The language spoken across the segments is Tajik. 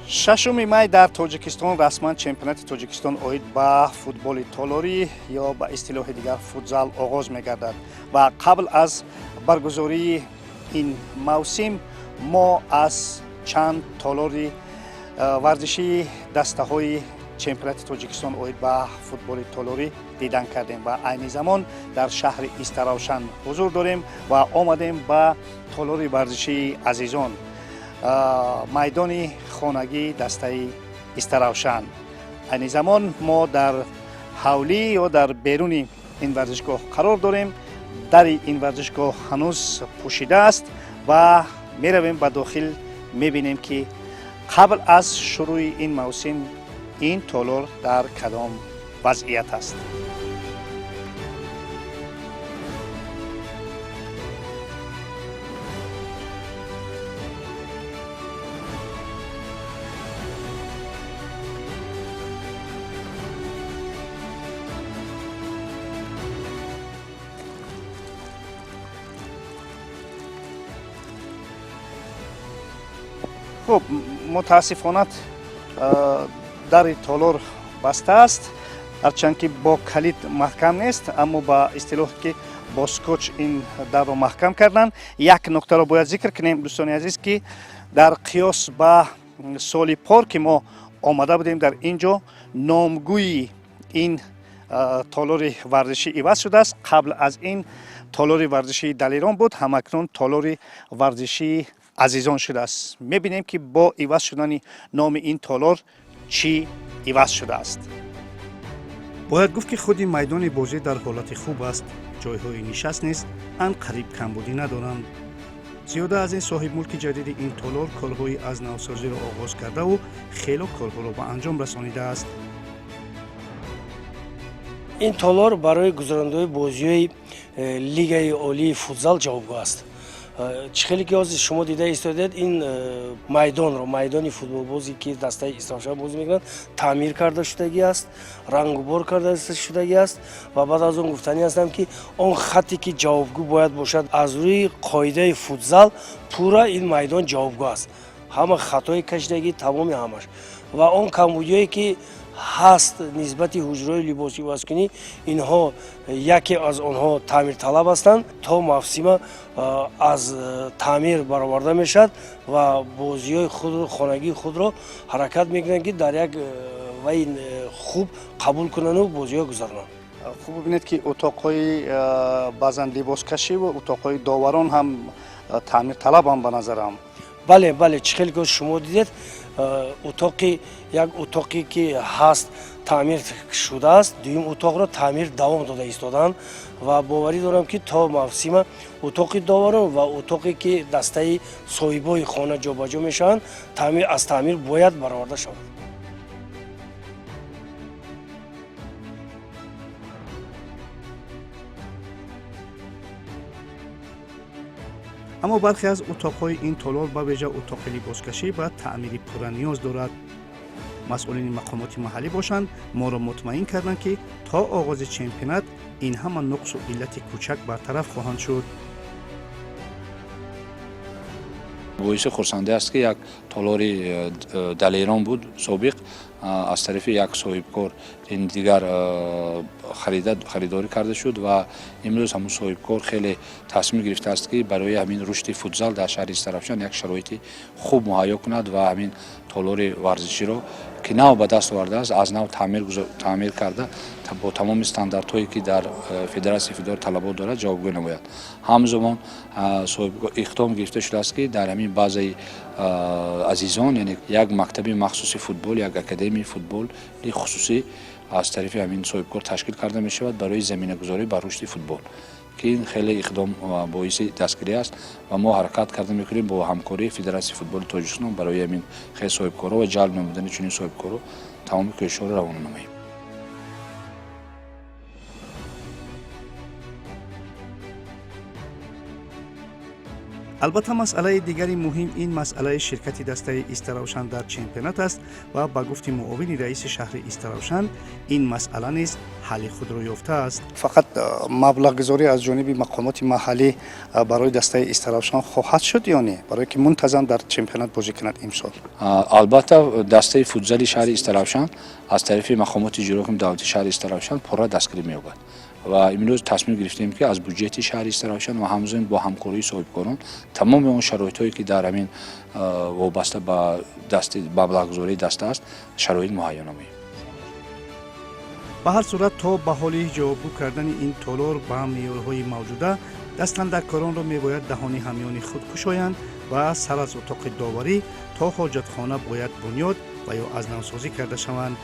шашуми май дар тоҷикистон расман чемпионати тоҷикистон оид ба футболи толорӣ ё ба истилоҳи дигар футзал оғоз мегардад ва қабл аз баргузории ин мавсим мо аз чанд толори варзишии дастаҳои чемпионати тоҷикистон оид ба футболи толорӣ дидан кардем ва айни замон дар шаҳри истаравшан ҳузур дорем ва омадем ба толори варзишии азизон майдони хонагии дастаи истаравшан. айни замон мо дар ҳавлӣ ё дар беруни ин варзишгоҳ қарор дорем. дари ин варзишгоҳ ҳанӯз пӯшида аст ва меравем ба дохил мебинем ки қабл аз шурӯи ин мавсим ин толор дар кадом вазъият аст. хуб, мутаассифона дари толор баста аст, ҳарчанд ки бо калид маҳкам нест, аммо ба истилоҳе ки бо скотч ин дарро маҳкам карданд. як нуктаро бояд зикр кунем, дӯстони азиз, ки дар қиёс ба соли пор ки мо омада будем дар ин ҷо, номгӯи ин толори варзишӣ иваз шудааст. қабл аз ин толори варзишии далерон буд, ҳамакнун толори варзишии азизон шудааст. мебинем ки бо иваз шудани номи ин толор чӣ иваз шудааст. бояд гуфт ки худи майдони бозӣ дар ҳолати хуб аст, ҷойҳои нишаст низ анқариб камбудӣ надоранд. зиёда аз ин соҳибмулки ҷадиди ин толор корҳои аз навсозиро оғоз кардаву хело корҳоро ба анҷом расонидааст. ин толор барои гузарондани бозиҳои лигаи олии футзал ҷавобгоҳ аст. чихеле ки ҳозир шумо дида истодед, ин майдони футболбозе ки дастаи истаравшан бозӣ мекунад таъмир карда шудагӣ аст, рангубор карда шудагӣ аст ва баъд аз он гуфтанӣ ҳастам ки он хатте ки ҷавобгӯ бояд бошад аз рӯи қоидаи футзал пурра ин майдон ҷавобгоҳ аст. ҳама хатои кашидагӣ тамоми ҳамаш ва он камбудиҳое ки ҳаст нисбати ҳуҷраҳои либоси ивазкунӣ, инҳо яке аз онҳо таъмирталаб ҳастанд. то мавсима аз таъмир бароварда мешавад ва бозиҳои худро, хонагии худро ҳаракат мекунанд ки дар як ваи хуб қабул кунанду бозиҳо гузаронанд. хуб бибинед ки утоқҳои баъзан либоскашиву утоқҳои доварон ҳам таъмирталабанд ба назарам. бале, чихеле ки шумо дидед, як утоқе ки ҳаст таъмир шудааст, дуюм утоқро таъмир давом дода истоданд ва боварӣ дорам ки то мавсима утоқи доварон ва утоқе ки дастаи соҳибои хона ҷобаҷо мешаванд аз таъмир бояд бароварда шаванд. аммо бархе аз утоқҳои ин толор ба виҷа утоқи либоскашӣ ба таъмири пурра ниёз дорад. масъулини мақомоти маҳаллӣ бошанд моро мутмаин карданд ки то оғози чемпионат ин ҳама нуқсу иллати кӯчак бартараф хоҳанд шуд. боиси хурсандӣ аст ки як толори далерон буд собиқ, аз тарафи як соҳибкор ин дигар харидорӣ карда шуд ва имрӯз ҳамун соҳибкор хеле тасмим гирифтааст ки барои ҳамин рушди футзал дар шаҳри истаравшан як шароити хуб муҳайё кунад ва ҳамин толори варзиширо ки нав ба даст овардааст аз нав таъмир карда бо тамоми стандартҳое ки дар федератсияи футболи талабот дорад ҷавобгӯ намояд. ҳамзамон иқдом гирифта шудааст ки дар ҳамин баъзаи азизон, яъне як мактаби махсуси футбол, як академияи футболи хусусӣ аз тарафи ҳамин соҳибкор ташкил карда мешавад барои заминагузорӣ ба рушди футбол, ки ин хеле иқдом боиси дастгирӣ аст ва мо ҳаракат карда мекунем бо ҳамкории федератсияи футболи тоҷикистон барои ҳамин хеле соҳибкорҳо ва ҷалб намудани чунин соҳибкорҳо тамоми кӯшишҳоро равона намоем. албатта масъалаи дигари муҳим ин масъалаи ширкати дастаи Истаравшан дар чемпионат аст ва ба гуфти муовини раиси шаҳри Истаравшан ин масъала низ ҳалли худро ёфтааст. Фақат маблағгузорӣ аз ҷониби мақомоти маҳаллӣ барои дастаи Истаравшан хоҳад шуд ё не, барое ки мунтазам дар чемпионат бозӣ кунад имсол? албатта дастаи футзали шаҳри Истаравшан аз тарафи мақомоти иҷроҳокими давлати шаҳри Истаравшан пурра дастгирӣ меёбад ва имрӯз тасмим гирифтем ки аз бюҷети шаҳри Истаравшан ва ҳамзин бо ҳамкории соҳибкорон тамоми он шароитҳое ки дар ҳамин вобаста ба маблағгузории даста аст шароит муҳайё намоем. ба ҳар сурат то ба ҳоли ҷавобгӯ кардани ин толор ба меъёрҳои мавҷуда дастандаккоронро мебояд даҳони ҳамёни худ кушоянд ва сар аз утоқи доварӣ то ҳоҷатхона бояд бунёд ва ё аз навсозӣ карда шаванд.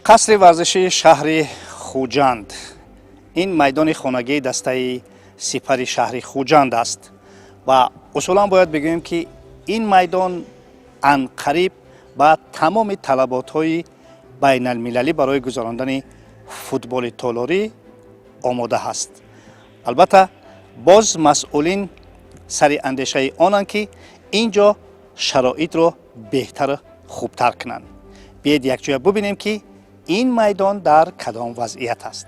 қасри варзишии шаҳри Хуҷанд. Ин майдони хонагии дастаи сипари шаҳри Хуҷанд аст ва усулан бояд бигӯем ки ин майдон анқариб ба тамоми талаботҳои байналмилалӣ барои гузарондани футболи толорӣ омода ҳаст. албатта боз масъулин сари андешаи онанд ки ин ҷо шароитро беҳтару хубтар кунанд. биед якҷоя бубинем ки ин майдон дар кадом вазъият аст.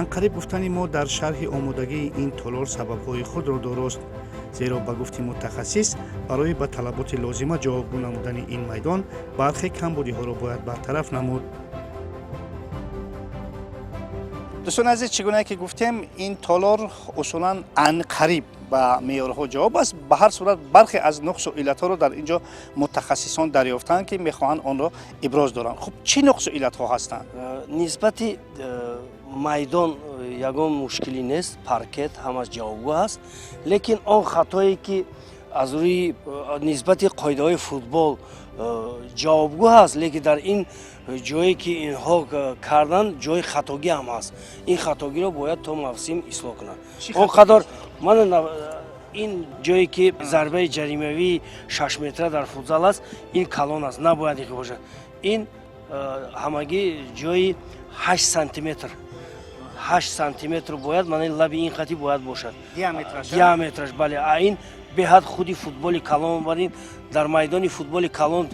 анқариб гуфтани мо дар шарҳи омодагии ин толор сабабҳои худро дорост, зеро ба гуфти мутахассис барои ба талаботи лозима ҷавобгӯ намудани ин майдон бархе камбудиҳоро бояд бартараф намуд. дӯстони азиз, чӣ гуна ки гуфтем, ин толор усулан анқариб ба меъёрҳо ҷавоб аст. ба ҳар сурат бархе аз нуқсу иллатҳоро дар ин ҷо мутахассисон дарёфтанд ки мехоҳанд онро иброз доранд. хуб чӣ нуқсу иллатҳо ҳастанд? нисбати майдон ягон мушкилӣ нест, паркет ҳамаш ҷавобгӯ аст, лекин он хатое ки аз рӯи нисбати қоидаҳои футбол ҷавобгӯ ҳаст, лекин дар ин ҷое ки инҳо карданд ҷои хатогӣ ҳам ҳаст. ин хатогиро бояд то мавсим ислоҳ кунанд. он қадар ин ҷое ки зарбаи ҷаримавии 6 метра дар футзал аст, ин калон аст, набояд ин бошад. ин ҳамагӣ ҷои 8 сантиметр 8 сантиметр бояд, маъни лаби ин хати бояд бошад. Диаметраш, бале. А ин беҳад худи футболи калон барин дар майдони футболи калон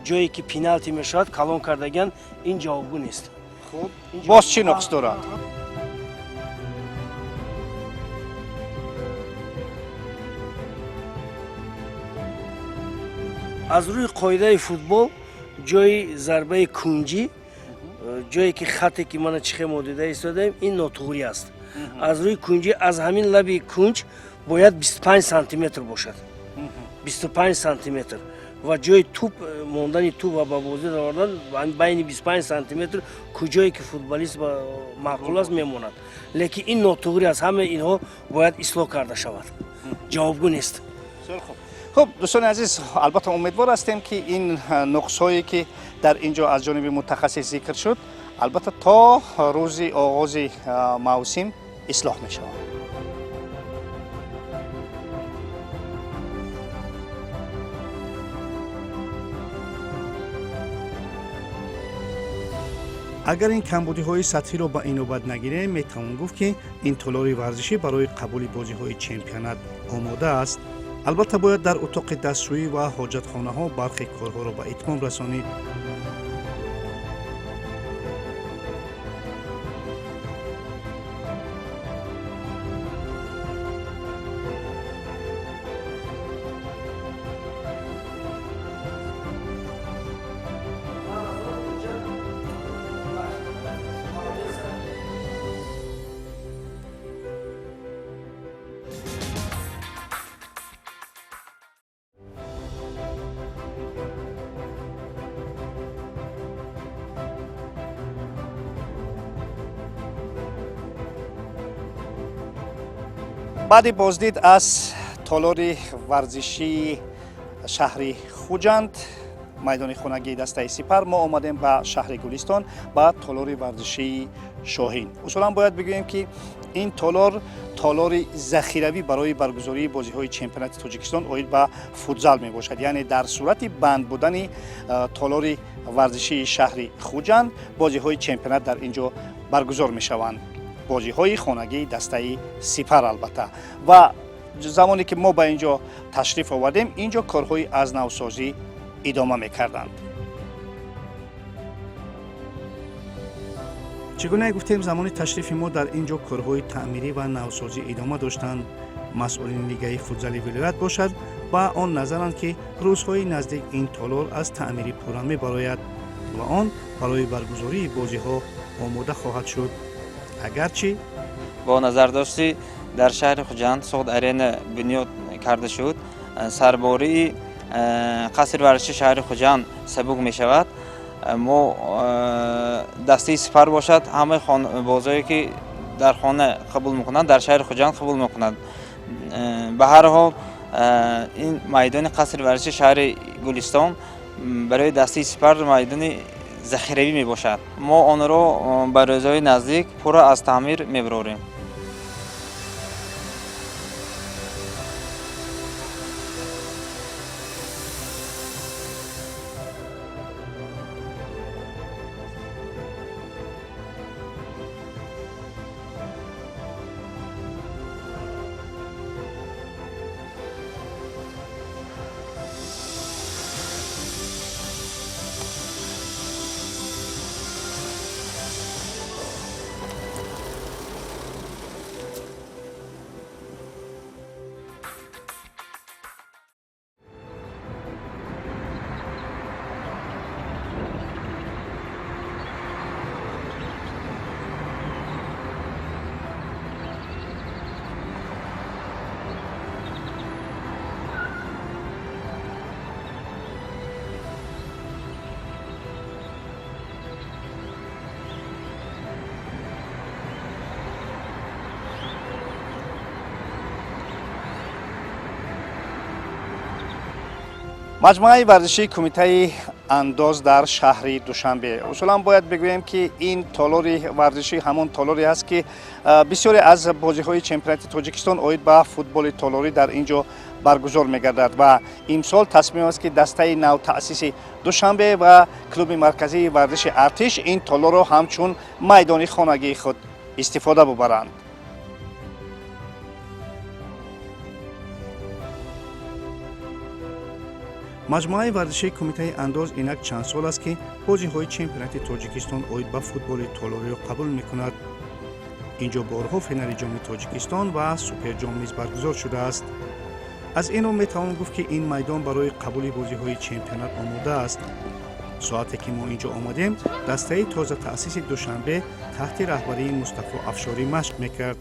ҷое ки пеналти мешавад, калон кардаган ин ҷавобгӯ нест. Хуб, боз чӣ нуқс дорад? аз рӯи қоидаи футбол ҷои зарбаи кунҷӣ, ҷое ки хате ки мана чихе мо дида истодаем, ин нотуғрӣ аст. аз рӯи кунҷӣ, аз ҳамин лаби кунҷ бояд 25 сантиметр бошад. 25 сантиметр ва ҷои туп мондани туп ва ба бозӣ равардан байни 25 сантиметр куҷое ки футболист маъқул аст мемонад. лекин ин нотуғрӣ аст. ҳамаи инҳо бояд ислоҳ карда шавад. ҷавобгӯ нест. хуб, дӯстони азиз, албатта умедвор ҳастем ки ин нуқсҳое ки дар ин ҷо аз ҷониби мутахассис зикр шуд, албатта то рӯзи оғози мавсим ислоҳ мешаванд. агар ин камбудиҳои сатҳиро ба инобат нагирем, метавон гуфт ки ин толори варзишӣ барои қабули бозиҳои чемпионат омода аст. албатта бояд дар утоқи дастшӯӣ ва ҳоҷатхонаҳо бархе корҳоро ба итмом расонид. بعد بازدید از تالار ورزشی شهر خوجند میدان خونگی دسته سپر ما آمدیم به شهر گلستان با تالار ورزشی شاهین. اصولا باید بگوییم که این تالار ذخیروی برای برگزاری بازی‌های چمپیونات تاجیکستان اوید به فوتزال می باشد. یعنی در صورت بند بودن تالار ورزشی شهر خوجند بازی‌های چمپیونات در اینجا برگزار می شوند. بازی‌های خانگی دسته سپر البته. و زمانی که ما به اینجا تشریف آوردیم اینجا کارهای از نوسازی ادامه می‌کردند. چگونه گفتیم زمان تشریف ما در اینجا کارهای تعمیری و نوسازی ادامه داشتند. مسئولین لیگ فوتزال ولایت باشد با آن نظرند که روزهای نزدیک این تالار از تعمیری پورا می‌براید و آن برای برگزاری بازی‌ها آماده خواهد شد. اگرچه با نظر داشتی در شهر خوجند سوخت ارین بنیاد کرده شد، سرباری قصر ورزشی شهر خوجند سبک می شود. ما دسته سپر باشد همه بازایی که در خانه قبول میکنند در شهر خوجند قبول میکنند. به هر حال این میدان قصر ورزشی شهر گلستان برای دسته سپر میدان ذخیروی می باشد. ما آن را به روزهای نزدیک پورا از تعمیر میبراریم. مجموعه ورزشی کمیته انداز در شهر دوشنبه. اصولا باید بگوییم که این تالار ورزشی همون تالاری است که بسیاری از بازی‌های چمپیونات تاجیکستان اوید به فوتبال تالاری در اینجا برگزار می‌گردد و امسال تصمیم است که دسته نو تأسیس دوشنبه و کلوب مرکزی ورزش ارتش این تالار را همچون میدان خانگی خود استفاده ببرند. مجموعه ورزشی کمیته انداز اینک چند سال است که بازی‌های چمپیونات تاجیکستان اوید به فوتبال تالاری را قبول می‌کند. اینجا بارها فینال جام تاجیکستان و سوپر جام نیز برگزار شده است. از این رو میتوان گفت که این میدان برای قبول بازی‌های چمپیونات آماده است. ساعتی که ما اینجا آمدیم دسته تازه تأسیس دوشنبه تحت رهبری مصطفی افشاری مشق میکرد.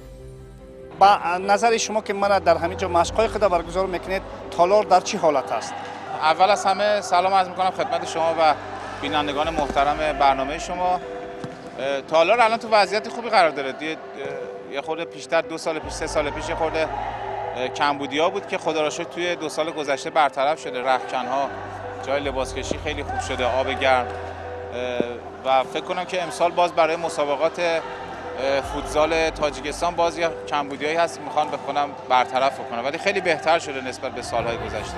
با نظر شما که من در همینجا مشق‌های خود برگزار میکنید تالار در چه حالت است؟ اول از همه سلام عرض میکنم خدمت شما و بینندگان محترم برنامه شما. تالار الان تو وضعیت خوبی قرار داره. یه خورده پیشتر 2 سال پیش 3 سال پیش یه خورده کمبودی‌ها بود که خدا را شکر توی 2 سال گذشته برطرف شده. رختکن‌ها، جای لباسکشی خیلی خوب شده، آب گرم و فکر کنم که امسال باز برای مسابقات فوتزال تاجیکستان باز یه کمبودی‌هایی هست میخوان بکنم برطرف کنم، ولی خیلی بهتر شده نسبت به سال‌های گذشته.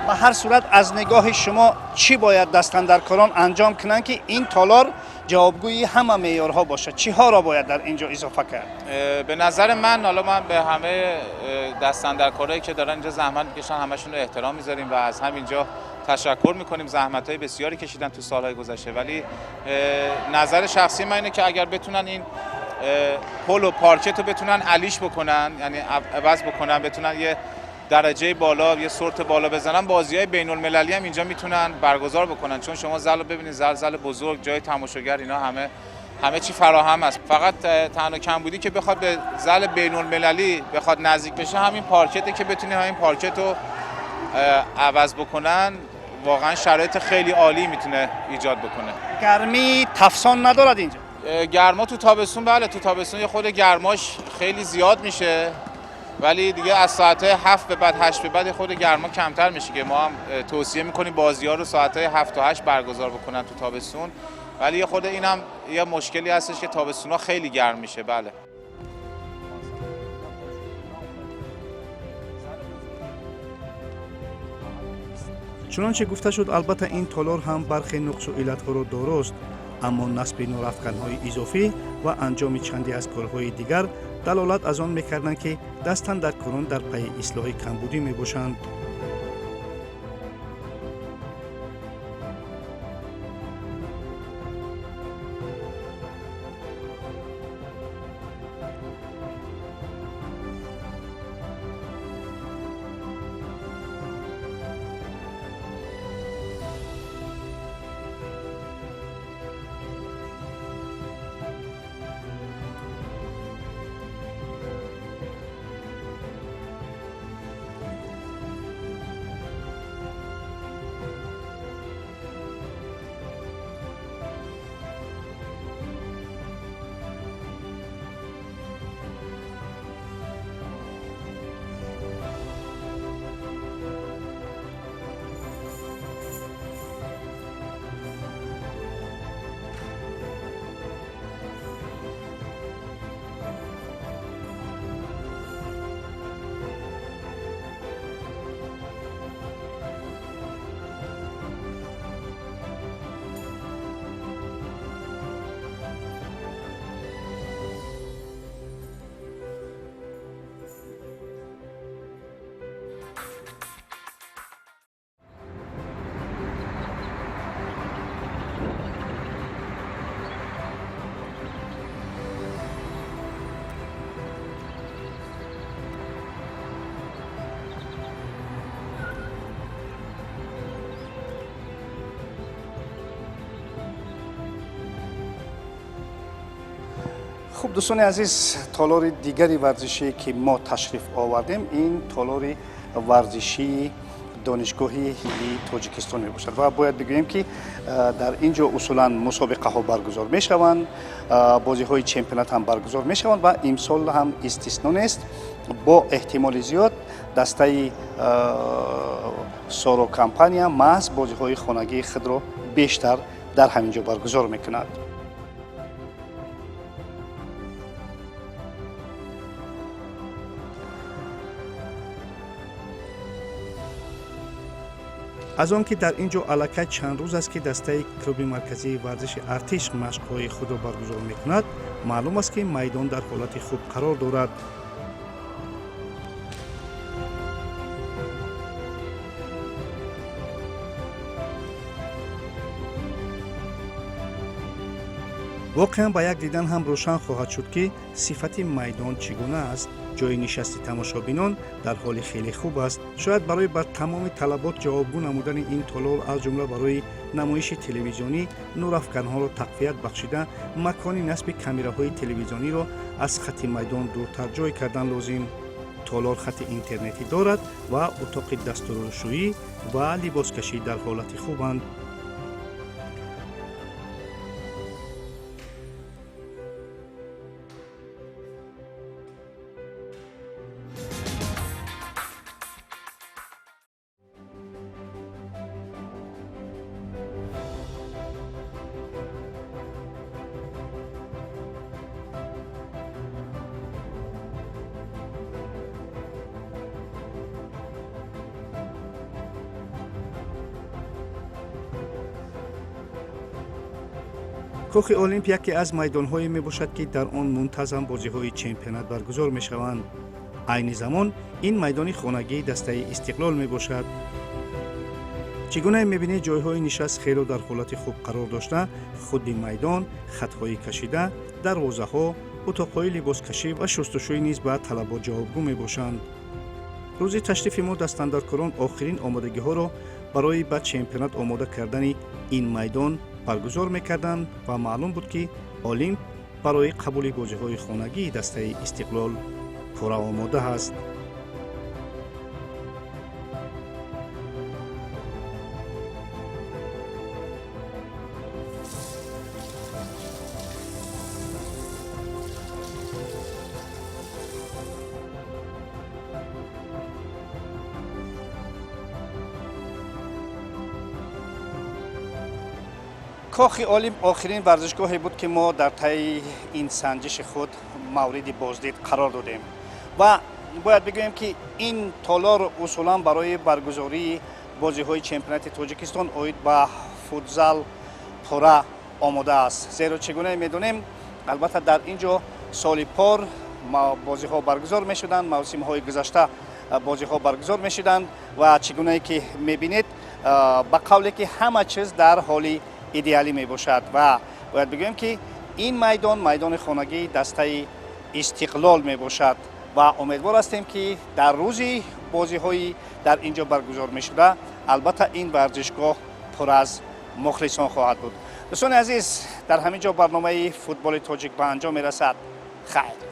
به هر صورت از نگاه شما چی باید دستاندرکاران انجام کنند که این تالار جوابگوی همه معیارها باشه؟ چی ها را باید در اینجا اضافه کرد؟ به نظر من به همه دستاندرکارایی که دارن اینجا زحمت میکشن همشون رو احترام میذاریم و از همینجا تشکر میکنیم. زحمت‌های بسیاری کشیدن تو سالهای گذشته، ولی نظر شخصی من اینه که اگر بتونن این پل و پارکت رو بتونن علیش بکنن، یعنی عوض بکنن، بتونن یه درجه بالا یه سورت بالا بزنن، بازی‌های بین‌المللی هم اینجا میتونن برگزار بکنن، چون شما زل رو ببینید، زل بزرگ، جای تماشاگر، اینا همه چی فراهم است. فقط تنها کمبودی که بخواد به زل بین‌المللی بخواد نزدیک بشه همین پارکته که بتونی همین پارکت رو عوض بکنن. واقعا شرایط خیلی عالی میتونه ایجاد بکنه. گرمی تفسان ندارد اینجا؟ گرما تو تابستون، بله تو تابستون یه خود گرماش خیلی زیاد میشه، ولی دیگه از ساعت 7 به بعد 8 به بعد خود گرما کمتر میشه که ما هم توصیه میکنیم بازی‌ها رو ساعت 7 تا 8 برگزار بکنن تو تابستون، ولی یه خود اینم یه مشکلی هستش که تابستون‌ها خیلی گرم میشه. بله. چنانچه گفته شد البته این تالار هم برخی نقص و علت‌ها را دارست، اما نصب نورافکن‌های اضافی و انجام چندی از کارهای دیگر دلالت از آن می‌کردند که دستاندرکاران در پی اصلاح کمبودی می‌باشند. خب دوستان عزیز، تالار دیگری ورزشی که ما تشریف آوردیم این تالار ورزشی دانشگاهی هیلی تاجیکستان می باشد و باید بگوییم که در اینجا اصولا مسابقه ها برگزار می شوند، بازی های چمپیونات هم برگزار می شوند و امسال هم استثنا نیست. با احتمال زیاد دسته سارو کمپانیا محض بازی های خانگی خود را بیشتر در همینجا برگزار می کند. از آن که در اینجا علاقه چند روز است که دسته کلوب مرکزی ورزش ارتش مشق‌های خود را برگزار می‌کند، معلوم است که میدان در حالت خوب قرار دارد. واقعا با یک دیدن هم روشن خواهد شد که صفت میدان چگونه است. جای نشست تماشابینان در حال خیلی خوب است. شاید برای بر تمام طلبات جوابگو نمودن این تالار از جمله برای نمایش تلویزیونی نورافکن‌ها را تقویت بخشیده مکانی نصب کامراهای تلویزیونی را از خط میدان دورتر جای کردن لازم. تالار خط اینترنتی دارد و اتاق دستورالشویی و لباسکشی در حالت خوبند. کاخ المپیا یکی از میدان‌هایی میباشد که در آن منتظم بازی‌های چمپیونات برگزار می‌شوند. عین زمان این میدان خانگی دسته استقلال میباشد. چگونه می‌بینید جای‌های نشست خیلی در حالت خوب قرار داشته، خود میدان، خط‌های کشیده، دروازه‌ها، اتاق‌های لباسکشی و شستشوی نیز به طلبات جوابگو میباشند. рӯзи ташрифи мо дастандоркорон охирин омодагиҳоро барои ба чемпионат омода кардани ин майдон баргузор мекарданд ва маълум буд ки олимп барои қабули бозиҳои хонагии дастаи истиқлол пурра омода аст. کاخ اولیم آخرین ورزشگاهی بود که ما در طی این سنجش خود مورد بازدید قرار دادیم و باید بگویم که این تالار اصولا برای برگزاری بازی‌های چمپیونات تاجیکستان اوید به فوتزال پورا آماده است. زیرا چگونه می‌دونیم البته در اینجا سال پار بازی‌ها برگزار می‌شدند، موسم‌های گذشته بازی‌ها برگزار می‌شدند و چگونه که می‌بینید به قولی که همه چیز در حال ایدئالی می باشد و باید بگویم که این میدان خانگی دسته استقلال می باشد و امیدوار هستیم که در روزی بازی های در اینجا برگزار می شده البته این ورزشگاه پر از مخلصان خواهد بود. دوستان عزیز در همینجا برنامه فوتبال تاجیک به انجام می رسد. خیر.